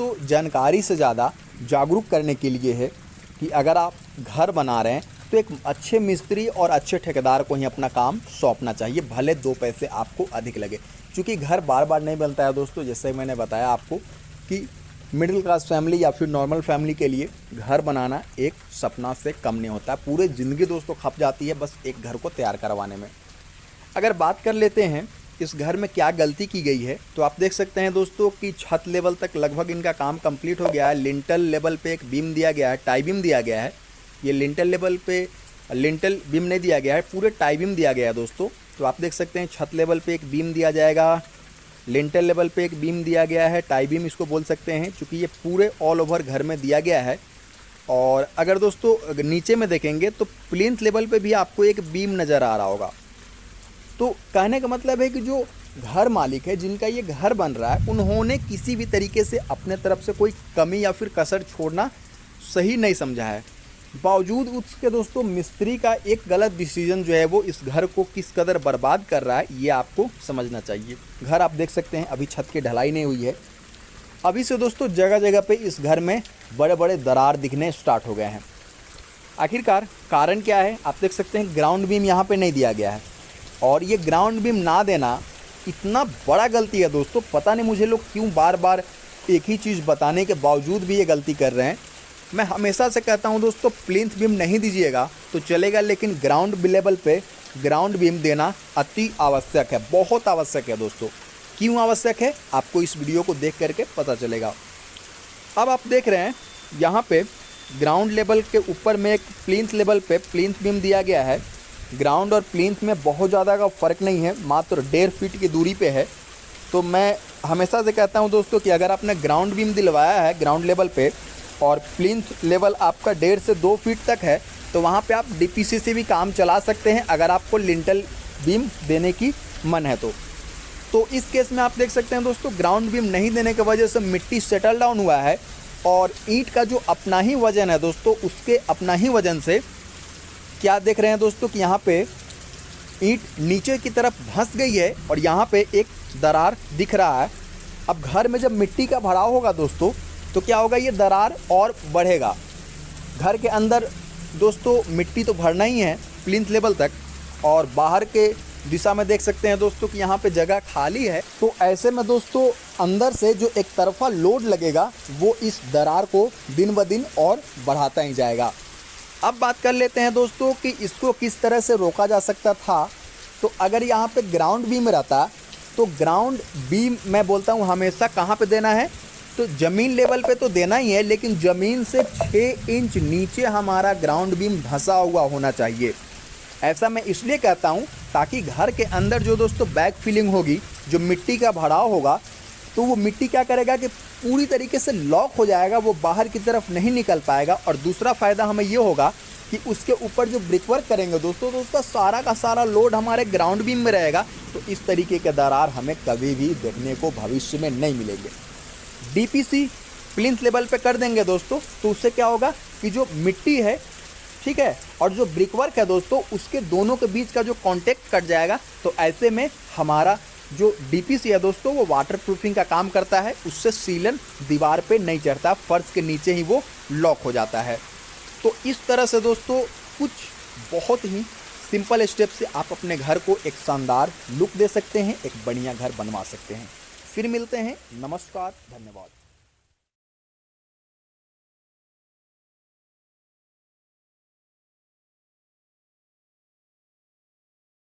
दोस्तों जानकारी से ज़्यादा जागरूक करने के लिए है कि अगर आप घर बना रहे हैं तो एक अच्छे मिस्त्री और अच्छे ठेकेदार को ही अपना काम सौंपना चाहिए, भले 2 पैसे आपको अधिक लगे। क्योंकि घर बार बार नहीं बनता है दोस्तों। जैसे मैंने बताया आपको कि मिडिल क्लास फैमिली या फिर नॉर्मल फैमिली के लिए घर बनाना एक सपना से कम नहीं होता है। पूरे ज़िंदगी दोस्तों खप जाती है बस एक घर को तैयार करवाने में। अगर बात कर लेते हैं इस घर में क्या गलती की गई है, तो आप देख सकते हैं दोस्तों कि छत लेवल तक लगभग इनका काम कंप्लीट हो गया है। लिंटल लेवल पे एक बीम दिया गया है, टाई बीम दिया गया है। ये लिंटल लेवल पे लिंटल बीम नहीं दिया गया है, पूरे टाई बीम दिया गया है दोस्तों। तो आप देख सकते हैं छत लेवल पे एक बीम दिया जाएगा, लिंटल लेवल पे एक बीम दिया गया है, टाई बीम इसको बोल सकते हैं, क्योंकि ये पूरे ऑल ओवर घर में दिया गया है। और अगर दोस्तों नीचे में देखेंगे तो प्लिंथ लेवल पे भी आपको एक बीम नज़र आ रहा होगा। तो कहने का मतलब है कि जो घर मालिक है, जिनका ये घर बन रहा है, उन्होंने किसी भी तरीके से अपने तरफ से कोई कमी या फिर कसर छोड़ना सही नहीं समझा है। बावजूद उसके दोस्तों मिस्त्री का एक गलत डिसीजन जो है वो इस घर को किस कदर बर्बाद कर रहा है, ये आपको समझना चाहिए। घर आप देख सकते हैं अभी छत की ढलाई नहीं हुई है। अभी से दोस्तों जगह जगह पे इस घर में बड़े बड़े दरार दिखने स्टार्ट हो गए हैं। आखिरकार कारण क्या है, आप देख सकते हैं ग्राउंड बीम यहाँ पे नहीं दिया गया है। और ये ग्राउंड बीम ना देना इतना बड़ा गलती है दोस्तों। पता नहीं मुझे लोग क्यों बार बार एक ही चीज़ बताने के बावजूद भी ये गलती कर रहे हैं। मैं हमेशा से कहता हूं दोस्तों, प्लिंथ बीम नहीं दीजिएगा तो चलेगा, लेकिन ग्राउंड लेवल पे ग्राउंड बीम देना अति आवश्यक है, बहुत आवश्यक है दोस्तों। क्यों आवश्यक है आपको इस वीडियो को देख करके पता चलेगा। अब आप देख रहे हैं यहाँ पे ग्राउंड लेवल के ऊपर में एक प्लिंथ लेवल पे प्लिंथ बीम दिया गया है। ग्राउंड और प्लिंथ में बहुत ज़्यादा का फ़र्क नहीं है, मात्र 1.5 फीट की दूरी पे है। तो मैं हमेशा से कहता हूँ दोस्तों कि अगर आपने ग्राउंड बीम दिलवाया है ग्राउंड लेवल पे और प्लिंथ लेवल आपका 1.5 से 2 फीट तक है, तो वहाँ पे आप डीपीसी से भी काम चला सकते हैं अगर आपको लिंटल बीम देने की मन है तो इस केस में आप देख सकते हैं दोस्तों ग्राउंड बीम नहीं देने की वजह से मिट्टी सेटल डाउन हुआ है और ईंट का जो अपना ही वज़न है दोस्तों, उसके अपना ही वज़न से क्या देख रहे हैं दोस्तों कि यहाँ पे ईंट नीचे की तरफ धंस गई है और यहाँ पे एक दरार दिख रहा है। अब घर में जब मिट्टी का भराव होगा दोस्तों तो क्या होगा, ये दरार और बढ़ेगा। घर के अंदर दोस्तों मिट्टी तो भरना ही है प्लिंथ लेवल तक, और बाहर के दिशा में देख सकते हैं दोस्तों कि यहाँ पे जगह खाली है। तो ऐसे में दोस्तों अंदर से जो एक तरफा लोड लगेगा वो इस दरार को दिन ब दिन और बढ़ाता ही जाएगा। अब बात कर लेते हैं दोस्तों कि इसको किस तरह से रोका जा सकता था। तो अगर यहाँ पे ग्राउंड बीम रहता तो ग्राउंड बीम मैं बोलता हूँ हमेशा कहाँ पे देना है, तो ज़मीन लेवल पे तो देना ही है, लेकिन ज़मीन से 6 इंच नीचे हमारा ग्राउंड बीम धंसा हुआ होना चाहिए। ऐसा मैं इसलिए कहता हूँ ताकि घर के अंदर जो दोस्तों बैक फिलिंग होगी, जो मिट्टी का भराव होगा, तो वो मिट्टी क्या करेगा कि पूरी तरीके से लॉक हो जाएगा, वो बाहर की तरफ नहीं निकल पाएगा। और दूसरा फ़ायदा हमें ये होगा कि उसके ऊपर जो ब्रिकवर्क करेंगे दोस्तों तो उसका सारा का सारा लोड हमारे ग्राउंड बीम में रहेगा। तो इस तरीके के दरार हमें कभी भी देखने को भविष्य में नहीं मिलेंगे। डीपीसी प्लिंथ लेवल पे कर देंगे दोस्तों तो उससे क्या होगा कि जो मिट्टी है, ठीक है, और जो ब्रिकवर्क है दोस्तों, उसके दोनों के बीच का जो कांटेक्ट कट जाएगा। तो ऐसे में हमारा जो डीपीसी है दोस्तों वो वाटर प्रूफिंग का काम करता है, उससे सीलन दीवार पे नहीं चढ़ता, फर्श के नीचे ही वो लॉक हो जाता है। तो इस तरह से दोस्तों कुछ बहुत ही सिंपल स्टेप से आप अपने घर को एक शानदार लुक दे सकते हैं, एक बढ़िया घर बनवा सकते हैं। फिर मिलते हैं, नमस्कार, धन्यवाद।